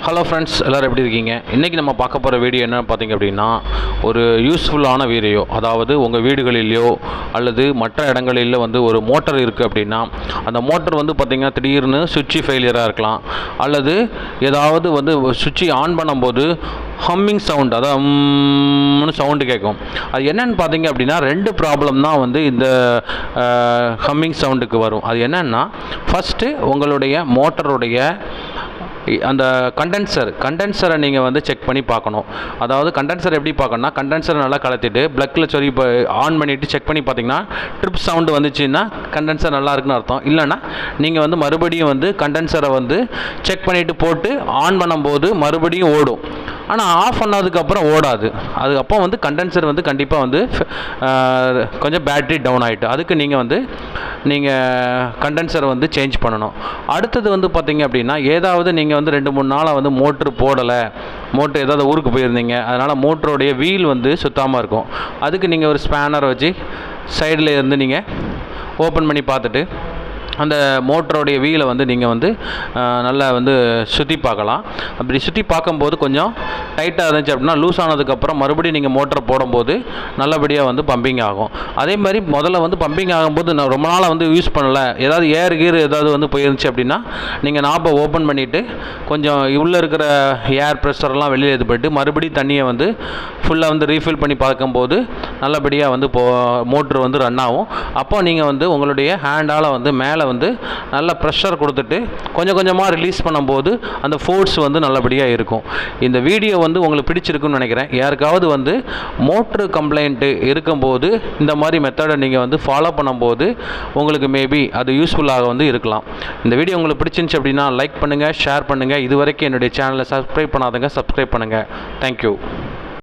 Hello friends, எல்லோரும் எப்படி இருக்கீங்க? இன்றைக்கி நம்ம பார்க்க போகிற வீடியோ என்ன பார்த்திங்க அப்படின்னா, ஒரு யூஸ்ஃபுல்லான வீடியோ. அதாவது உங்கள் வீடுகளிலேயோ அல்லது மற்ற இடங்களில் வந்து ஒரு மோட்டர் இருக்குது அப்படின்னா, அந்த மோட்டர் வந்து பார்த்திங்கன்னா திடீர்னு சுவிட்சு ஃபெயிலியராக இருக்கலாம், அல்லது ஏதாவது வந்து சுவிட்சு ஆன் பண்ணும்போது ஹம்மிங் சவுண்ட், அதாவது சவுண்டு கேட்கும். அது என்னென்னு பார்த்தீங்க அப்படின்னா, ரெண்டு ப்ராப்ளம் தான் வந்து இந்த ஹம்மிங் சவுண்டுக்கு வரும். அது என்னென்னா, ஃபஸ்ட்டு உங்களுடைய மோட்டருடைய அந்த கண்டென்சரை நீங்கள் வந்து செக் பண்ணி பார்க்கணும். அதாவது கண்டென்சர் எப்படி பார்க்கணும்னா, கண்டென்சரை நல்லா கலத்திட்டு ப்ளக்கில் சொல்லி இப்போ ஆன் பண்ணிவிட்டு செக் பண்ணி பார்த்தீங்கன்னா ட்ரிப் சவுண்டு வந்துச்சுன்னா கண்டென்சர் நல்லா இருக்குன்னு அர்த்தம். இல்லைன்னா நீங்கள் வந்து மறுபடியும் வந்து கண்டென்சரை வந்து செக் பண்ணிவிட்டு போட்டு ஆன் பண்ணும்போது மறுபடியும் ஓடும். ஆனால் ஆஃப் பண்ணதுக்கப்புறம் ஓடாது. அதுக்கப்புறம் வந்து கண்டென்சர் வந்து கண்டிப்பாக வந்து கொஞ்சம் பேட்ரி டவுன் ஆகிட்டு, அதுக்கு நீங்கள் கண்டென்சரை வந்து சேஞ்ச் பண்ணணும். அடுத்தது வந்து பார்த்திங்க அப்படின்னா, ஏதாவது நீங்கள் வந்து 2-3 நாளாக வந்து மோட்ரு போடலை, மோட்ரு ஏதாவது ஊருக்கு போயிருந்தீங்க, அதனால் மோட்டருடைய வீல் வந்து சுத்தாமல் இருக்கும். அதுக்கு நீங்கள் ஒரு ஸ்பேனரை வச்சு சைடில் இருந்து நீங்கள் ஓப்பன் பண்ணி பார்த்துட்டு அந்த மோட்டருடைய வீலை வந்து நீங்கள் வந்து நல்லா வந்து சுற்றி பார்க்கலாம். அப்படி சுற்றி பார்க்கும்போது கொஞ்சம் டைட்டாக இருந்துச்சு அப்படின்னா லூஸ் ஆனதுக்கப்புறம் மறுபடியும் நீங்கள் மோட்டரை போடும்போது நல்லபடியாக வந்து பம்பிங் ஆகும். அதே மாதிரி முதல்ல வந்து பம்பிங் ஆகும்போது நான் ரொம்ப நாளாக வந்து யூஸ் பண்ணலை, ஏதாவது ஏர் ஏதாவது வந்து போயிருந்துச்சு அப்படின்னா நீங்கள் நாப்பை ஓப்பன் பண்ணிவிட்டு கொஞ்சம் உள்ளே இருக்கிற ஏர் ப்ரெஷர்லாம் வெளியில் இது பண்ணிட்டு மறுபடியும் தண்ணியை வந்து ஃபுல்லாக வந்து ரீஃபில் பண்ணி பார்க்கும்போது நல்லபடியாக வந்து மோட்ரு வந்து ரன் ஆகும். அப்போ நீங்கள் வந்து உங்களுடைய ஹேண்டால் வந்து மேலே வந்து நல்ல ப்ரெஷர் கொடுத்துட்டு கொஞ்சம் கொஞ்சமாக ரிலீஸ் பண்ணும்போது அந்த ஃபோர்ஸ் வந்து நல்லபடியாக இருக்கும். இந்த வீடியோ வந்து உங்களுக்கு பிடிச்சிருக்குன்னு நினைக்கிறேன். யாருக்காவது வந்து மோட்ரு கம்ப்ளைண்ட்டு இருக்கும்போது இந்த மாதிரி மெத்தடை நீங்கள் வந்து ஃபாலோ பண்ணும்போது உங்களுக்கு மேபி அது யூஸ்ஃபுல்லாக வந்து இருக்கலாம். இந்த வீடியோ உங்களுக்கு பிடிச்சிருந்துச்சு அப்படின்னா லைக் பண்ணுங்கள், ஷேர் பண்ணுங்கள். இது வரைக்கும் என்னுடைய சேனலை சப்ஸ்கிரைப் பண்ணாதங்க, சப்ஸ்கிரைப் பண்ணுங்கள். தேங்க்யூ.